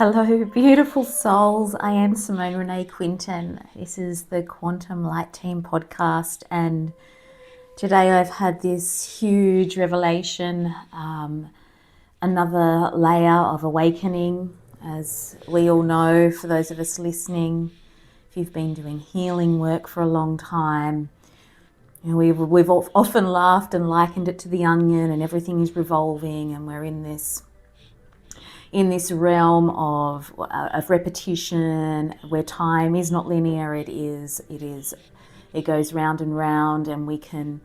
Hello, beautiful souls. I am Simone Renee Quinton. This is the Quantum Light Team podcast, and today I've had this huge revelation, another layer of awakening. As we all know, for those of us listening, if you've been doing healing work for a long time, we've often laughed and likened it to the onion, and everything is revolving, and we're in this realm of repetition, where time is not linear. It goes round and round, and we can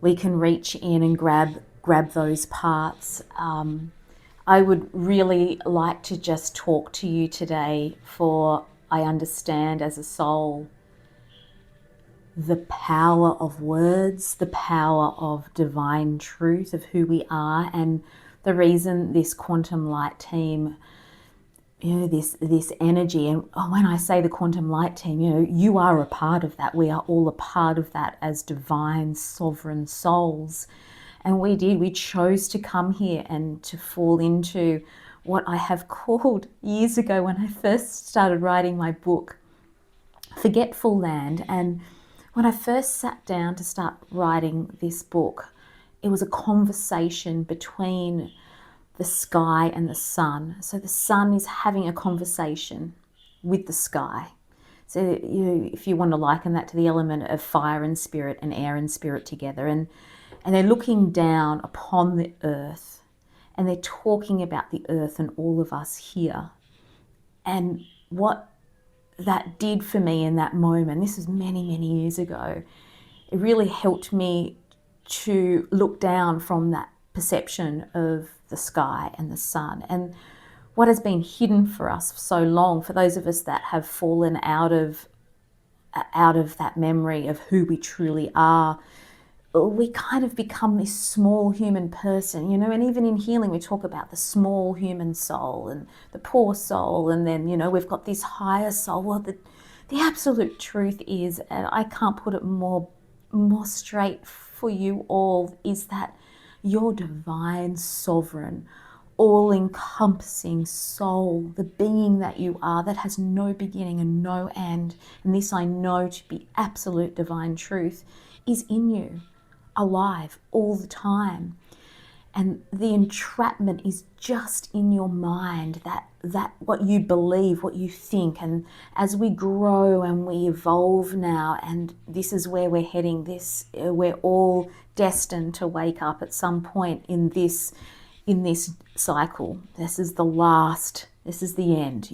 reach in and grab those parts. I would really like to just talk to you today, for I understand as a soul the power of words, the power of divine truth of who we are, and the reason this quantum light team, this energy, and when I say the quantum light team, you are a part of that. We are all a part of that as divine sovereign souls. And we chose to come here and to fall into what I have called years ago, when I first started writing my book, Forgetful Land. And when I first sat down to start writing this book, it was a conversation between the sky and the sun. So the sun is having a conversation with the sky. So if you want to liken that to the element of fire and spirit and air and spirit together, and they're looking down upon the earth, and they're talking about the earth and all of us here. And what that did for me in that moment, this was many, many years ago, it really helped me to look down from that perception of the sky and the sun, and what has been hidden for us for so long, for those of us that have fallen out of that memory of who we truly are. We kind of become this small human person, and even in healing we talk about the small human soul and the poor soul, and then we've got this higher soul. Well, the absolute truth is, and I can't put it more straight for you all, is that your divine sovereign, all-encompassing soul, the being that you are, that has no beginning and no end, and this I know to be absolute divine truth, is in you, alive all the time. And the entrapment is just in your mind, that what you believe, what you think. And as we grow and we evolve now, and this is where we're heading, we're all destined to wake up at some point in this cycle. This is the end,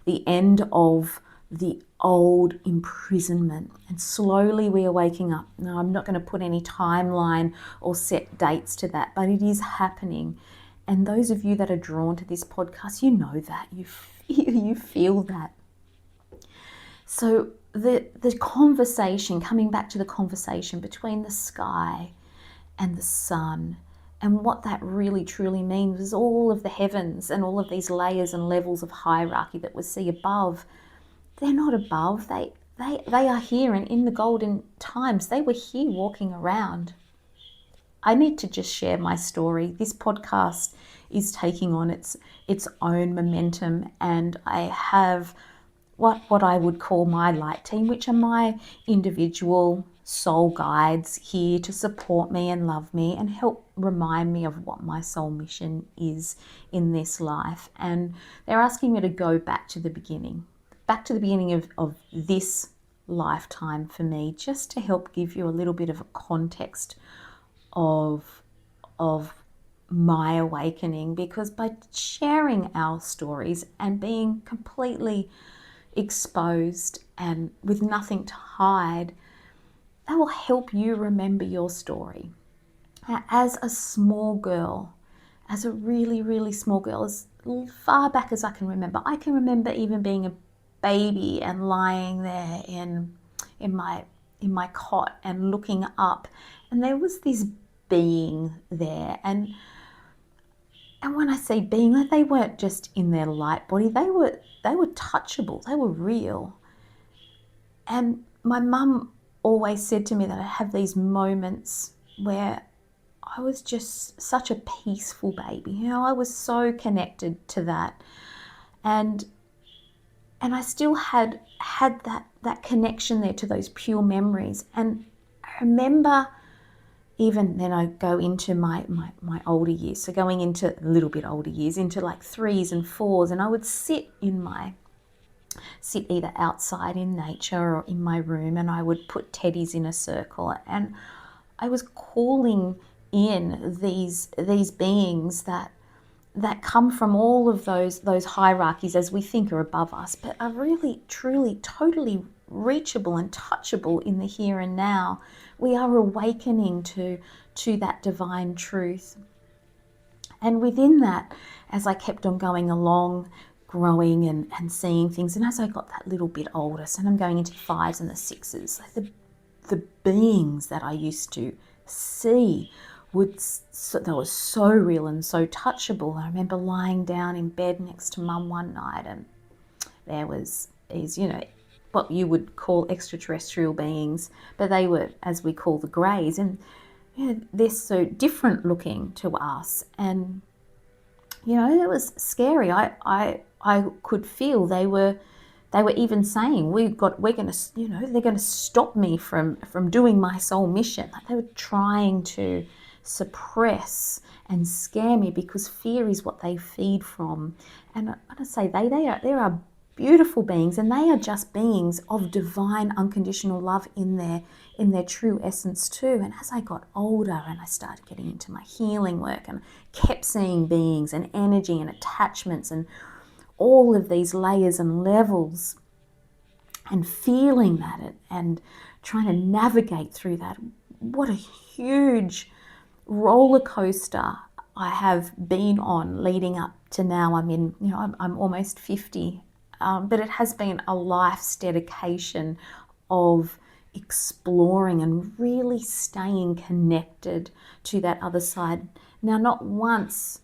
the end of the old imprisonment, and slowly we are waking up. Now, I'm not going to put any timeline or set dates to that, but it is happening. And those of you that are drawn to this podcast, you know that, you feel that. So the conversation, coming back to the conversation between the sky and the sun, and what that really truly means is all of the heavens and all of these layers and levels of hierarchy that we see above. They're not above, they are here, and in the golden times they were here walking around. I need to just share my story. This podcast is taking on its own momentum, and I have what I would call my light team, which are my individual soul guides here to support me and love me and help remind me of what my soul mission is in this life. And they're asking me to go back to the beginning of this lifetime for me, just to help give you a little bit of a context of my awakening. Because by sharing our stories and being completely exposed and with nothing to hide, that will help you remember your story. As a small girl, as a really, really small girl, as far back as I can remember even being a baby and lying there in my cot and looking up, and there was this being there, and when I say being, they weren't just in their light body, they were touchable, they were real. And my mum always said to me that I have these moments where I was just such a peaceful baby. I was so connected to that. And I still had that connection there to those pure memories. And I remember, even then I go into my older years, so going into a little bit older years, into like 3s and 4s, and I would sit either outside in nature or in my room, and I would put teddies in a circle, and I was calling in these beings that come from all of those hierarchies as we think are above us, but are really, truly, totally reachable and touchable in the here and now. We are awakening to that divine truth. And within that, as I kept on going along, growing and seeing things, and as I got that little bit older, so I'm going into the 5s and the 6s, the beings that I used to see they were so real and so touchable. I remember lying down in bed next to Mum one night, and there was these, what you would call extraterrestrial beings, but they were, as we call, the greys, and they're so different looking to us, and it was scary. I could feel they were even saying, we're going to, they're going to stop me from doing my soul mission. Like, they were trying to suppress and scare me, because fear is what they feed from. And I say there are beautiful beings, and they are just beings of divine unconditional love in their true essence too. And as I got older and I started getting into my healing work, and kept seeing beings and energy and attachments and all of these layers and levels, and feeling that and trying to navigate through that, what a huge roller coaster I have been on leading up to now. I'm almost 50, but it has been a life's dedication of exploring and really staying connected to that other side. Now, not once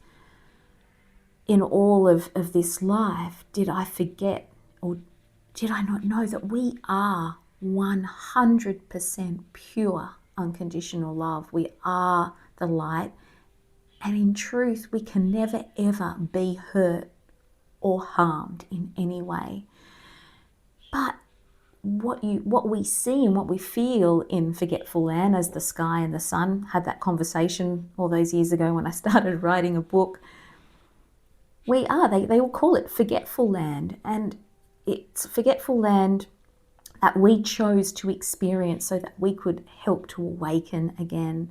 in all of this life did I forget, or did I not know, that we are 100% pure unconditional love. We are the light, and in truth we can never ever be hurt or harmed in any way. But what we see and what we feel in Forgetful Land, as the sky and the sun had that conversation all those years ago when I started writing a book, they will call it Forgetful Land, and it's Forgetful Land that we chose to experience so that we could help to awaken again.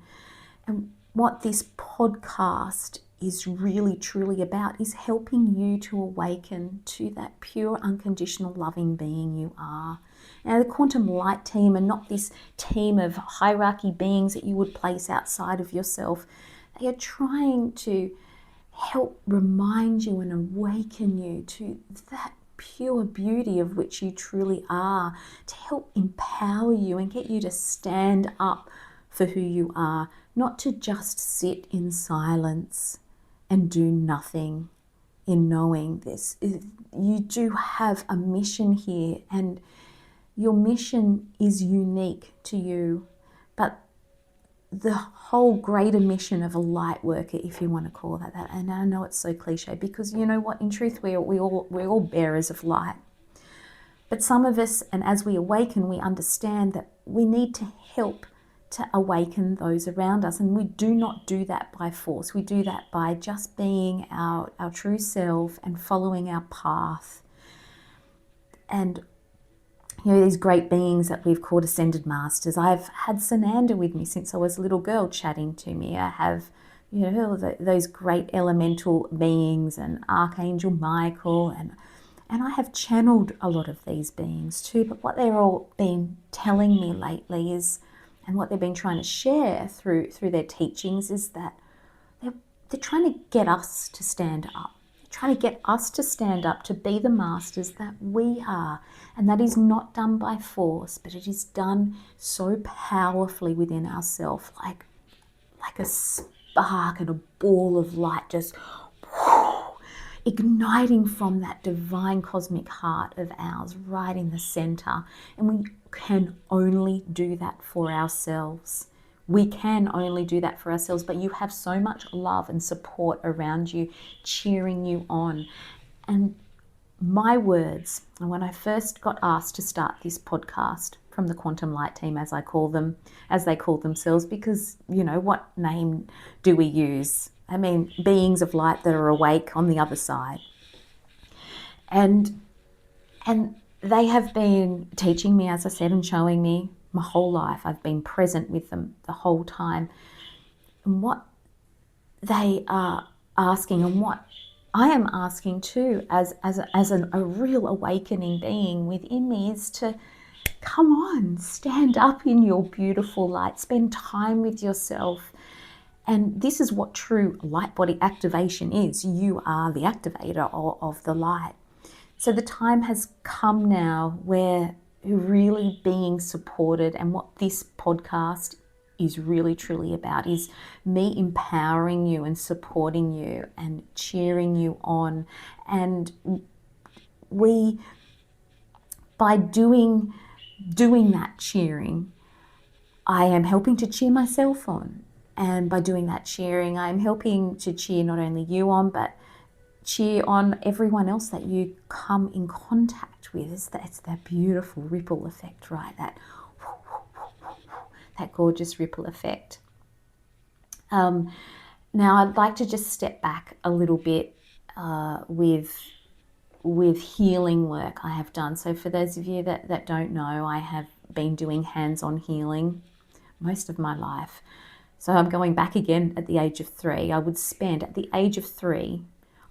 And what this podcast is really truly about is helping you to awaken to that pure unconditional loving being you are. Now, the quantum light team are not this team of hierarchy beings that you would place outside of yourself. They are trying to help remind you and awaken you to that pure beauty of which you truly are, to help empower you and get you to stand up for who you are, not to just sit in silence and do nothing. In knowing this, you do have a mission here, and your mission is unique to you, but the whole greater mission of a light worker, if you want to call that, and I know it's so cliche, because you know what, in truth we're all bearers of light. But some of us, and as we awaken, we understand that we need to help to awaken those around us, and we do not do that by force. We do that by just being our true self and following our path. And these great beings that we've called ascended masters. I've had Sananda with me since I was a little girl, chatting to me. I have, those great elemental beings, and Archangel Michael, and I have channeled a lot of these beings too. But what they're all been telling me lately is, and what they've been trying to share through their teachings, is that they're trying to get us to stand up. Trying to get us to stand up to be the masters that we are. And that is not done by force, but it is done so powerfully within ourselves, like a spark and a ball of light, just igniting from that divine cosmic heart of ours right in the center. And we can only do that for ourselves. We can only do that for ourselves, but you have so much love and support around you, cheering you on. And my words, and when I first got asked to start this podcast from the Quantum Light team, as I call them, as they call themselves, because, what name do we use? I mean, beings of light that are awake on the other side. And they have been teaching me, as I said, and showing me my whole life. I've been present with them the whole time. And what they are asking, and what I am asking too, as a real awakening being within me, is to come on, stand up in your beautiful light, spend time with yourself. And this is what true light body activation is. You are the activator of the light. So the time has come now where you're really being supported, and what this podcast is really truly about is me empowering you and supporting you and cheering you on. And we, by doing that cheering, I am helping to cheer myself on. And by doing that cheering, I'm helping to cheer not only you on, but cheer on everyone else that you come in contact with. It's that beautiful ripple effect, right? That gorgeous ripple effect. Now I'd like to just step back a little bit with healing work I have done. So for those of you that don't know, I have been doing hands-on healing most of my life. So I'm going back again at the age of 3. I would spend at the age of 3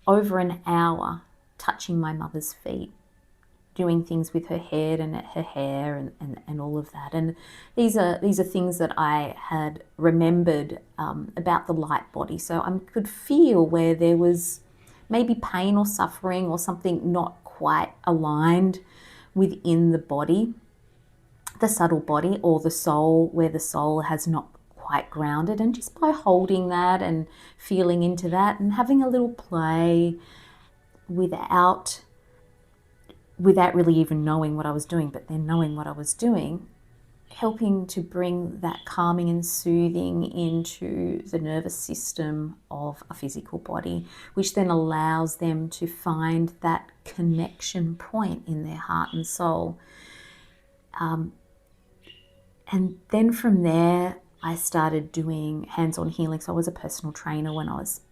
over an hour touching my mother's feet, doing things with her head and her hair and all of that. And these are things that I had remembered about the light body. So I could feel where there was maybe pain or suffering or something not quite aligned within the body, the subtle body, or the soul, where the soul has not quite grounded. And just by holding that and feeling into that and having a little play without really even knowing what I was doing, but then knowing what I was doing, helping to bring that calming and soothing into the nervous system of a physical body, which then allows them to find that connection point in their heart and soul. And then from there, I started doing hands-on healing. So I was a personal trainer when I was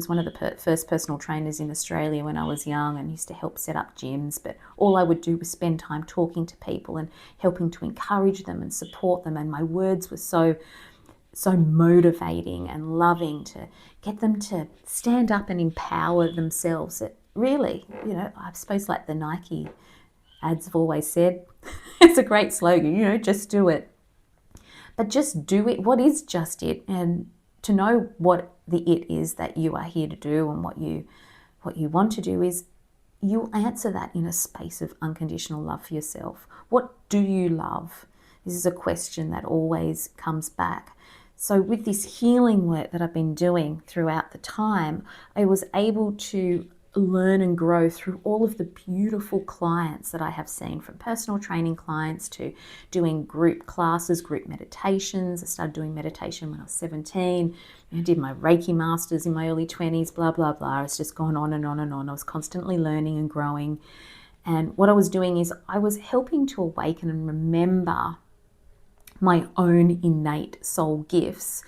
one of the first personal trainers in Australia when I was young, and used to help set up gyms. But all I would do was spend time talking to people and helping to encourage them and support them. And my words were so motivating and loving to get them to stand up and empower themselves. It really, I suppose, like the Nike ads have always said, it's a great slogan, just do it. But just do it. What is just it? And to know what the it is that you are here to do, and what you want to do, is you'll answer that in a space of unconditional love for yourself. What do you love? This is a question that always comes back. So with this healing work that I've been doing throughout the time, I was able to learn and grow through all of the beautiful clients that I have seen, from personal training clients to doing group classes, group meditations. I started doing meditation when I was 17. I did my Reiki masters in my early 20s, blah, blah, blah. It's just gone on and on and on. I was constantly learning and growing. And what I was doing is I was helping to awaken and remember my own innate soul gifts.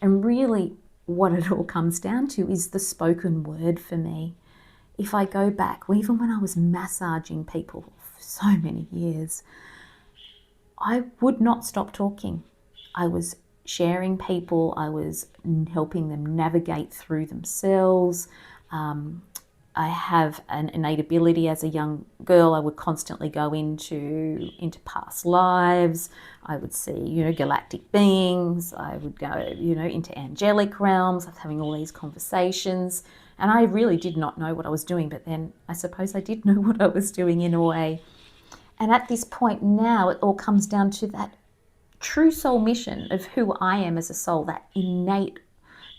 And really what it all comes down to is the spoken word for me. If I go back, even when I was massaging people for so many years, I would not stop talking. I was sharing people. I was helping them navigate through themselves. I have an innate ability as a young girl. I would constantly go into past lives. I would see, galactic beings. I would go, into angelic realms. I was having all these conversations. And I really did not know what I was doing, but then I suppose I did know what I was doing in a way. And at this point now, it all comes down to that true soul mission of who I am as a soul, that innate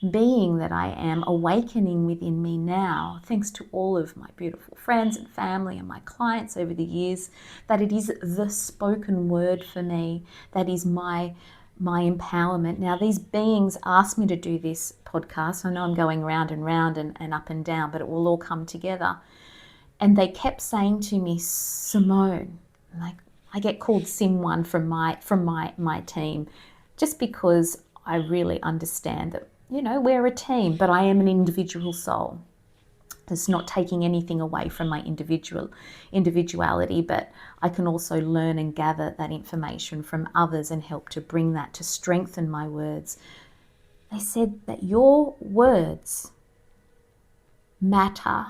being that I am awakening within me now, thanks to all of my beautiful friends and family and my clients over the years, that it is the spoken word for me that is my empowerment. Now, these beings asked me to do this podcast. I know I'm going round and round and up and down, but it will all come together. And they kept saying to me, Simone, like, I get called Sim1 from my team, just because I really understand that, we're a team, but I am an individual soul. It's not taking anything away from my individuality, but I can also learn and gather that information from others and help to bring that to strengthen my words. They said that your words matter,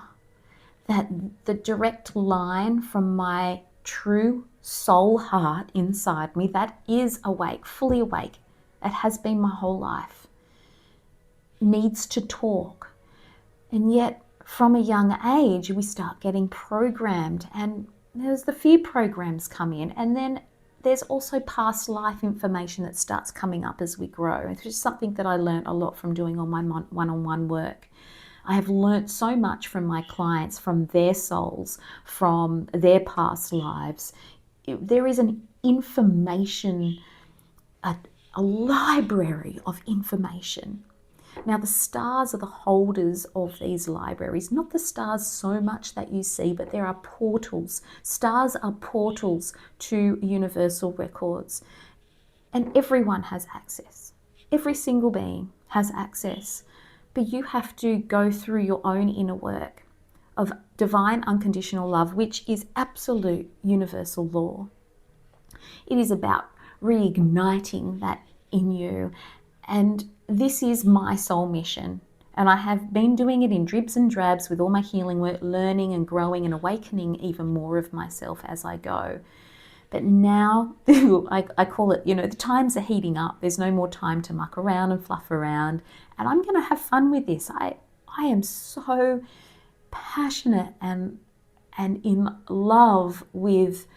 that the direct line from my true soul heart inside me, that is awake, fully awake, it has been my whole life, needs to talk. And yet, from a young age, we start getting programmed, and there's the fear programs come in, and then there's also past life information that starts coming up as we grow. It's just something that I learned a lot from doing all my one-on-one work. I have learnt so much from my clients, from their souls, from their past lives. There is an information, a library of information. Now, the stars are the holders of these libraries, not the stars so much that you see, but there are portals. Stars are portals to universal records, and everyone has access. Every single being has access, but you have to go through your own inner work of divine unconditional love, which is absolute universal law. It is about reigniting that in you, and this is my soul mission, and I have been doing it in dribs and drabs with all my healing work, learning and growing and awakening even more of myself as I go. But now, I call it, the times are heating up. There's no more time to muck around and fluff around, and I'm going to have fun with this. I am so passionate and in love with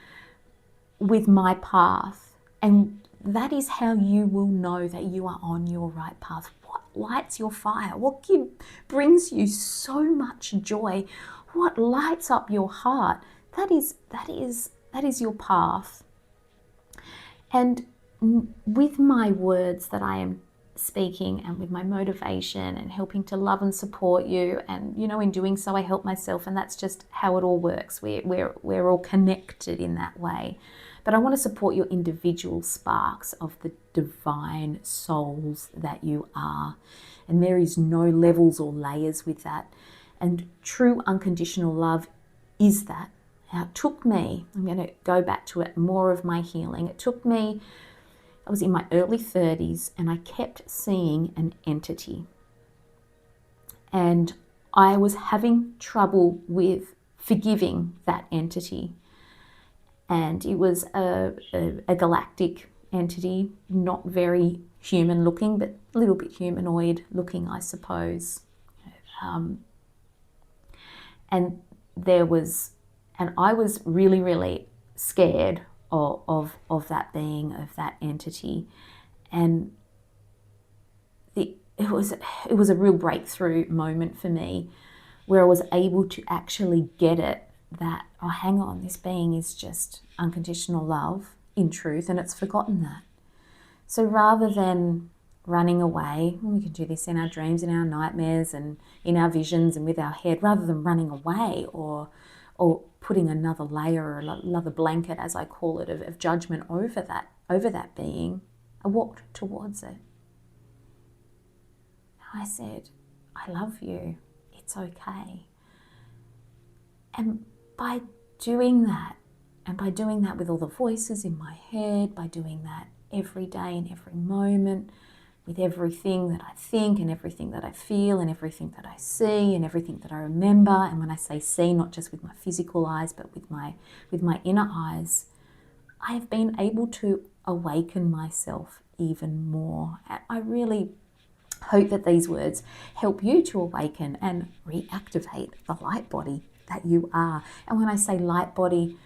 my path, and that is how you will know that you are on your right path. What lights your fire? What brings you so much joy? What lights up your heart? That is your path. And with my words that I am speaking, and with my motivation and helping to love and support you, and in doing so I help myself, and that's just how it all works. We're all connected in that way. But I want to support your individual sparks of the divine souls that you are. And there is no levels or layers with that. And true unconditional love is that. Now, it took me, I'm going to go back to it, more of my healing. It took me, I was in my early 30s, and I kept seeing an entity. And I was having trouble with forgiving that entity. And it was a galactic entity, not very human looking, but a little bit humanoid looking, I suppose. And I was really, really scared of that being, of that entity. And it was a real breakthrough moment for me, where I was able to actually get it, that, oh, hang on, this being is just unconditional love in truth, and it's forgotten that. So rather than running away, and we can do this in our dreams, in our nightmares, and in our visions, and with our head, rather than running away or putting another layer or another blanket, as I call it, of judgment over that being, I walked towards it. I said, I love you, it's okay. And by doing that, and by doing that with all the voices in my head, by doing that every day and every moment, with everything that I think and everything that I feel and everything that I see and everything that I remember, and when I say see, not just with my physical eyes, but with my inner eyes, I have been able to awaken myself even more. And I really hope that these words help you to awaken and reactivate the light body that you are. And when I say light body,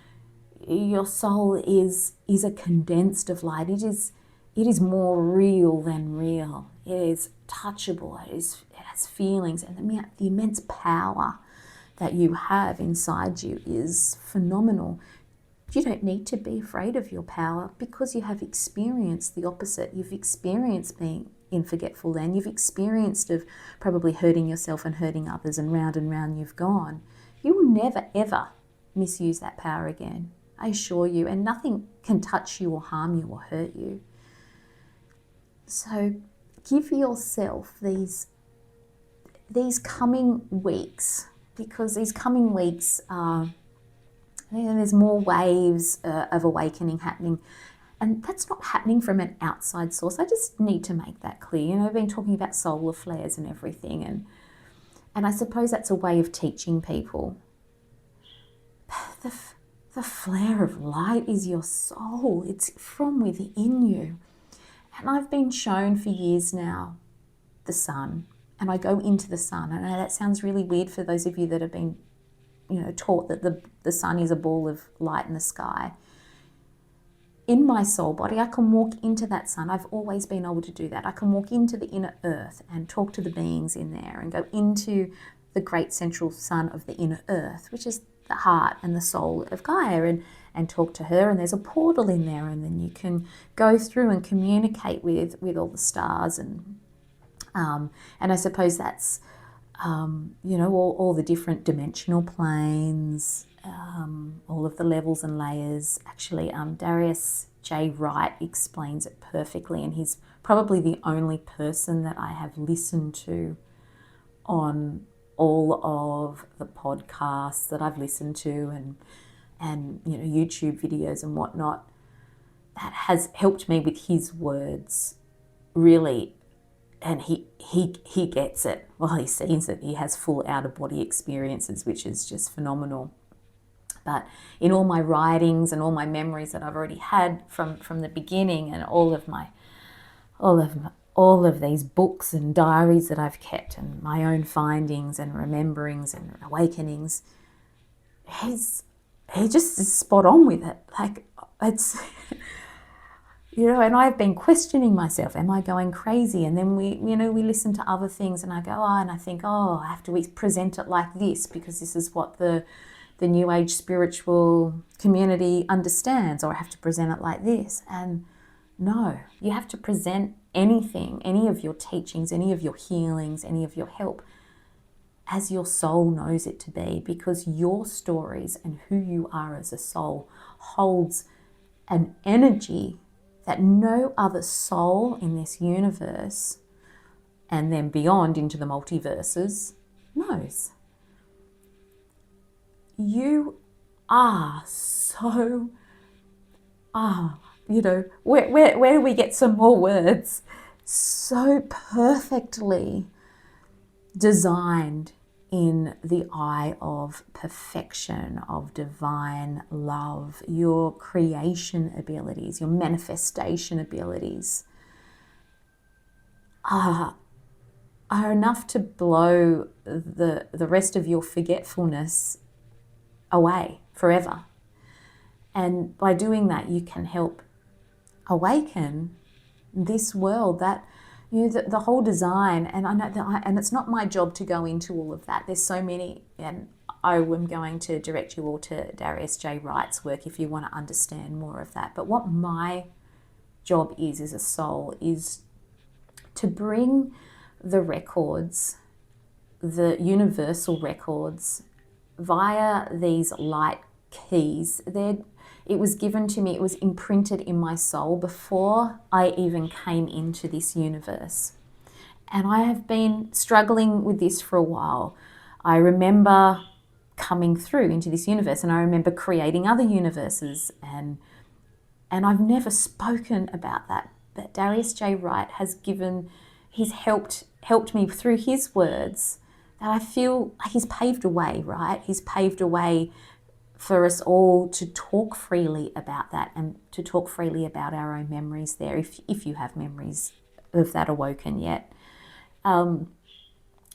your soul is a condensed of light. It is more real than real. It is touchable. It has feelings, and the immense power that you have inside you is phenomenal. You don't need to be afraid of your power, because you have experienced the opposite. You've experienced being in forgetful land. You've experienced of probably hurting yourself and hurting others, and round you've gone. You will never, ever misuse that power again. I assure you, and nothing can touch you or harm you or hurt you. So give yourself these coming weeks, because these coming weeks are, there's more waves of awakening happening. And that's not happening from an outside source. I just need to make that clear. I've been talking about solar flares and everything, and I suppose that's a way of teaching people. The flare of light is your soul. It's from within you. And I've been shown for years now the sun, and I go into the sun. I know that sounds really weird for those of you that have been, taught that the sun is a ball of light in the sky. In my soul body, I can walk into that sun. I've always been able to do that. I can walk into the inner earth and talk to the beings in there, and go into the great central sun of the inner earth, which is the heart and the soul of Gaia, and talk to her. And there's a portal in there, and then you can go through and communicate with all the stars, and I suppose that's all the different dimensional planes, all of the levels and layers. Actually, Darius J. Wright explains it perfectly, and he's probably the only person that I have listened to on all of the podcasts that I've listened to, and YouTube videos and whatnot, that has helped me with his words, really. And he gets it. Well, he sees it. He has full out-of-body experiences, which is just phenomenal. But in all my writings and all my memories that I've already had from the beginning, and all of these books and diaries that I've kept, and my own findings and rememberings and awakenings, he just is spot on with it. Like, it's and I've been questioning myself, am I going crazy? And then we listen to other things, and I go, and I think, I have to present it like this because this is what the New Age spiritual community understands, or I have to present it like this. And no, you have to present anything, any of your teachings, any of your healings, any of your help, as your soul knows it to be, because your stories and who you are as a soul holds an energy that no other soul in this universe, and then beyond into the multiverses, knows. You are so, where do we get some more words? So perfectly designed in the eye of perfection, of divine love, your creation abilities, your manifestation abilities are enough to blow the rest of your forgetfulness away forever. And by doing that, you can help awaken this world that, the whole design. And I know that, and it's not my job to go into all of that. There's so many, and I am going to direct you all to Darius J. Wright's work if you want to understand more of that. But what my job is as a soul is to bring the records, the universal records, via these light keys. It was given to me, it was imprinted in my soul before I even came into this universe. And I have been struggling with this for a while. I remember coming through into this universe, and I remember creating other universes, and I've never spoken about that. But Darius J. Wright he's helped me through his words, that I feel he's paved a way, right? He's paved a way for us all to talk freely about that, and to talk freely about our own memories there, if you have memories of that awoken yet.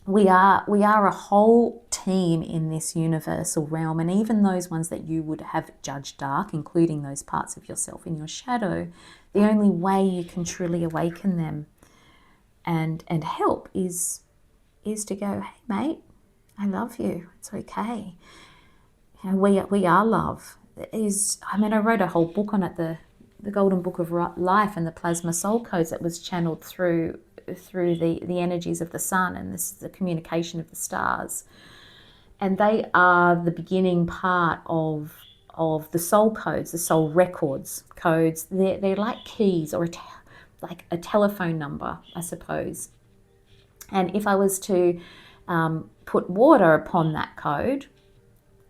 We are a whole team in this universal realm, and even those ones that you would have judged dark, including those parts of yourself in your shadow, the only way you can truly awaken them and help is to go, hey mate, I love you, it's okay. We are love. I wrote a whole book on it, the Golden Book of Life and the Plasma Soul Codes, that was channeled through the energies of the sun, and this is the communication of the stars. and they are the beginning part of the soul codes, the soul records codes. They're like keys, or like a telephone number, I suppose. And if I was to put water upon that code,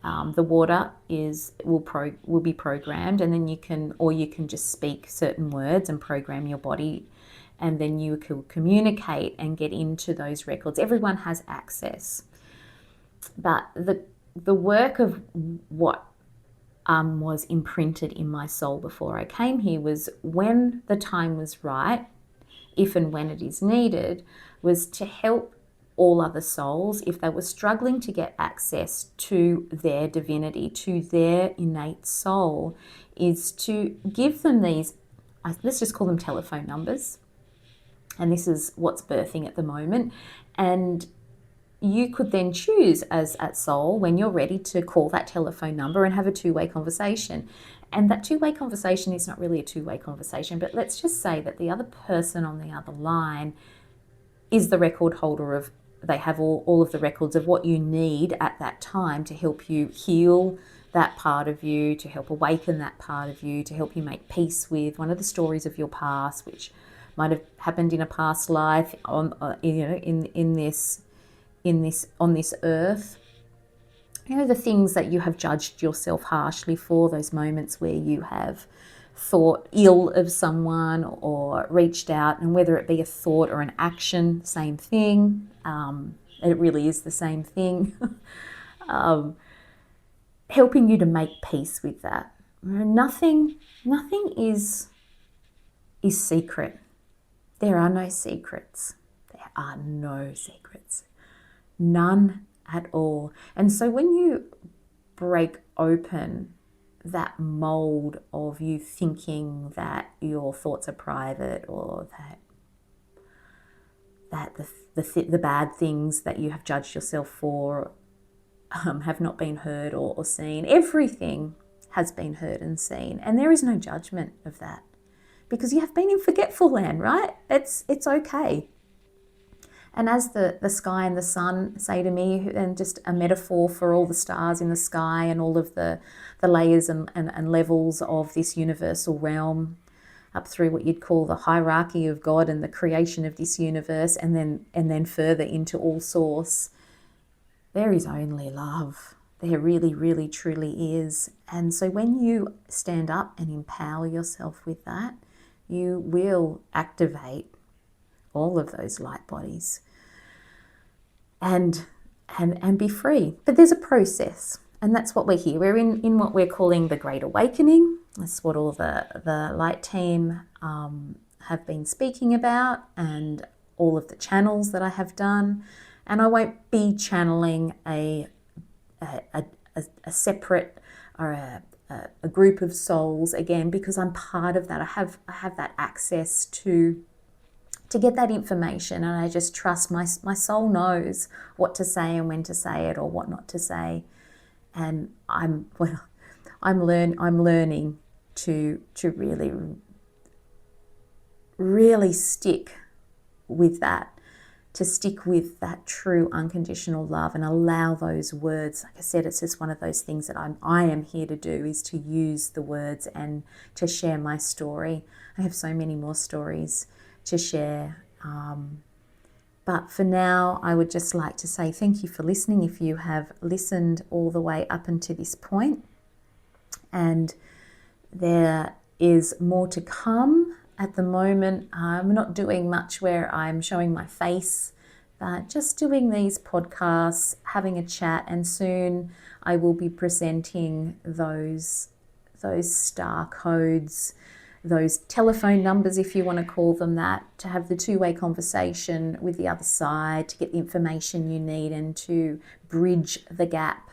the water will be programmed, and then you can just speak certain words and program your body, and then you can communicate and get into those records. Everyone has access, but the work of what was imprinted in my soul before I came here was, when the time was right, if and when it is needed, was to help all other souls, if they were struggling to get access to their divinity, to their innate soul, is to give them these, let's just call them telephone numbers. And this is what's birthing at the moment. And you could then choose as at soul, when you're ready, to call that telephone number and have a two-way conversation. And that two-way conversation is not really a two-way conversation, but let's just say that the other person on the other line is the record holder of, they have all of the records of what you need at that time to help you heal that part of you, to help awaken that part of you, to help you make peace with one of the stories of your past, which might have happened in a past life on this earth. The things that you have judged yourself harshly for, those moments where you have thought ill of someone or reached out, and whether it be a thought or an action, same thing. It really is the same thing. Helping you to make peace with that. Nothing is secret. There are no secrets. There are no secrets. None at all. And so when you break open that mold of you thinking that your thoughts are private, or that the bad things that you have judged yourself for have not been heard or seen, everything has been heard and seen, and there is no judgment of that, because you have been in forgetful land, right? It's okay. And as the sky and the sun say to me, and just a metaphor for all the stars in the sky and all of the layers and levels of this universal realm, up through what you'd call the hierarchy of God and the creation of this universe, and then further into all source, there is only love. There really, really, truly is. And so when you stand up and empower yourself with that, you will activate all of those light bodies and be free. But there's a process, and that's what we're here. We're in what we're calling the Great Awakening. That's what all the light team have been speaking about, and all of the channels that I have done. And I won't be channeling a separate or a group of souls again, because I'm part of that. I have that access to get that information, and I just trust my soul knows what to say and when to say it, or what not to say. And I'm learning to really stick with that, to stick with that true unconditional love, and allow those words. Like I said, it's just one of those things that I am here to do, is to use the words and to share my story. I have so many more stories to share. But for now, I would just like to say thank you for listening, if you have listened all the way up until this point. And there is more to come. At the moment, I'm not doing much where I'm showing my face, but just doing these podcasts, having a chat, and soon I will be presenting those star codes, those telephone numbers, if you want to call them that, to have the two-way conversation with the other side, to get the information you need, and to bridge the gap.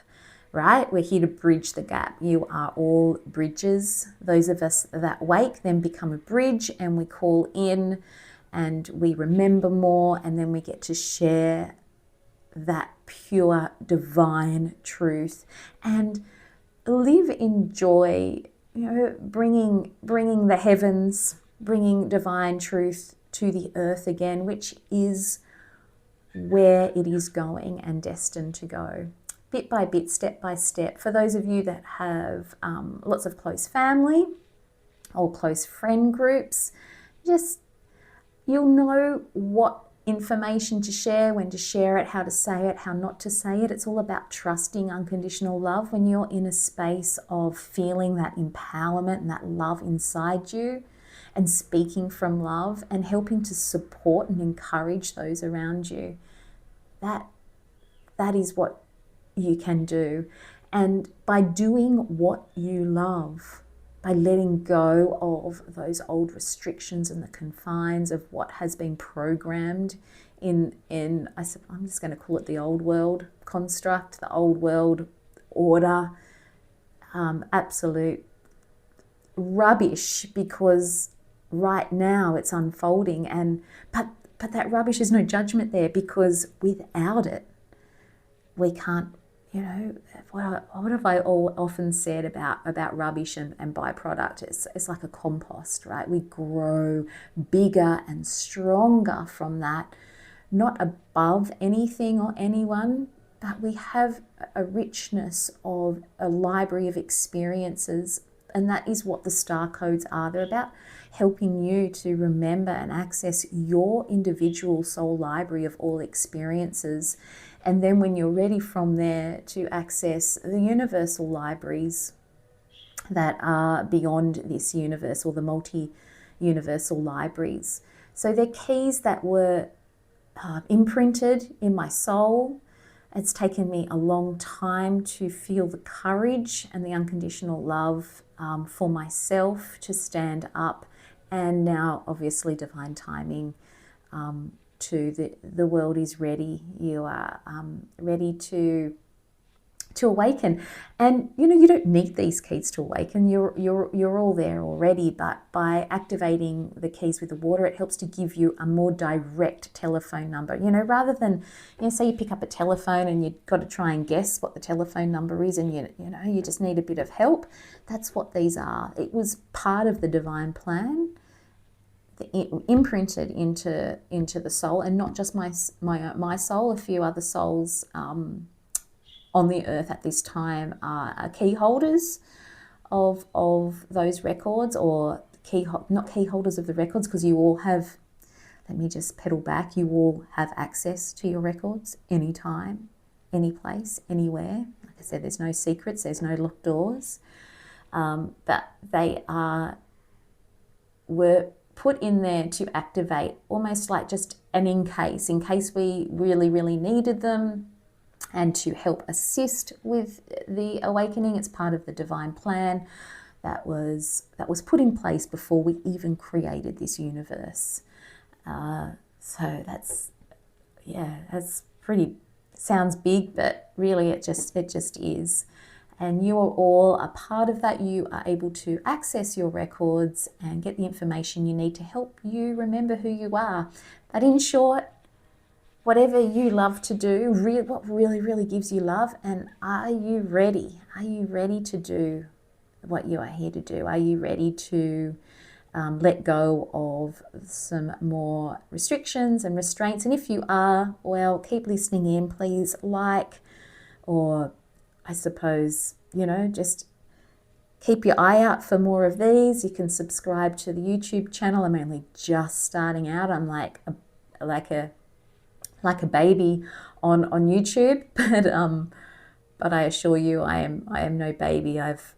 Right? We're here to bridge the gap. You are all bridges. Those of us that wake then become a bridge, and we call in and we remember more, and then we get to share that pure divine truth and live in joy, bringing the heavens, bringing divine truth to the earth again, which is where it is going and destined to go. bit by bit, step by step. For those of you that have lots of close family or close friend groups, just you'll know what information to share, when to share it, how to say it, how not to say it. It's all about trusting unconditional love. When you're in a space of feeling that empowerment and that love inside you, and speaking from love and helping to support and encourage those around you, that is what you can do. And by doing what you love, by letting go of those old restrictions and the confines of what has been programmed in I'm just going to call it the old world construct, the old world order, absolute rubbish, because right now it's unfolding, and but that rubbish, is no judgment there, because without it we can't, what have I often said about rubbish and byproduct? It's like a compost, right? We grow bigger and stronger from that, not above anything or anyone, but we have a richness of a library of experiences. And that is what the star codes are. They're about helping you to remember and access your individual soul library of all experiences. And then when you're ready from there, to access the universal libraries that are beyond this universe, or the multi-universal libraries. So they're keys that were imprinted in my soul. It's taken me a long time to feel the courage and the unconditional love for myself to stand up, and now obviously divine timing to the world is ready. You are ready to awaken, and you don't need these keys to awaken. You're all there already, but by activating the keys with the water, it helps to give you a more direct telephone number. Rather than say you pick up a telephone and you've got to try and guess what the telephone number is, and you just need a bit of help. That's what these are. It was part of the divine plan, imprinted into the soul, and not just my soul. A few other souls on the earth at this time are key holders of those records, or not key holders of the records, because you all have, let me just pedal back, you all have access to your records anytime, any place, anywhere. Like I said, there's no secrets, there's no locked doors, but they were put in there to activate, almost like just an in case we really, really needed them, and to help assist with the awakening. It's part of the divine plan that was put in place before we even created this universe. So that's pretty, sounds big, but really it just is. And you are all a part of that. You are able to access your records and get the information you need to help you remember who you are. But in short, whatever you love to do, what really, really gives you love, and are you ready? Are you ready to do what you are here to do? Are you ready to let go of some more restrictions and restraints? And if you are, well, keep listening in. Please or I suppose, just keep your eye out for more of these. You can subscribe to the YouTube channel. I'm only just starting out. I'm like a baby on YouTube, but I assure you, I am no baby. I've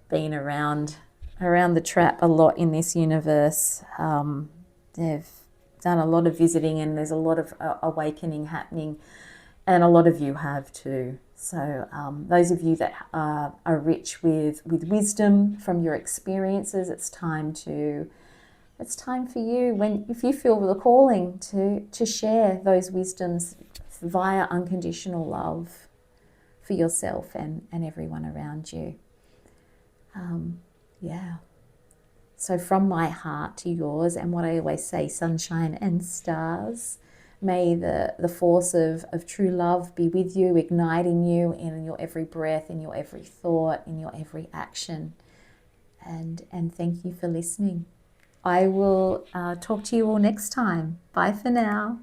been around the trap a lot in this universe. They've done a lot of visiting, and there's a lot of awakening happening, and a lot of you have too. So those of you that are rich with wisdom from your experiences, it's time for you, if you feel the calling, to share those wisdoms via unconditional love for yourself and everyone around you. So from my heart to yours, and what I always say, sunshine and stars, may the force of true love be with you, igniting you in your every breath, in your every thought, in your every action. And thank you for listening. I will talk to you all next time. Bye for now.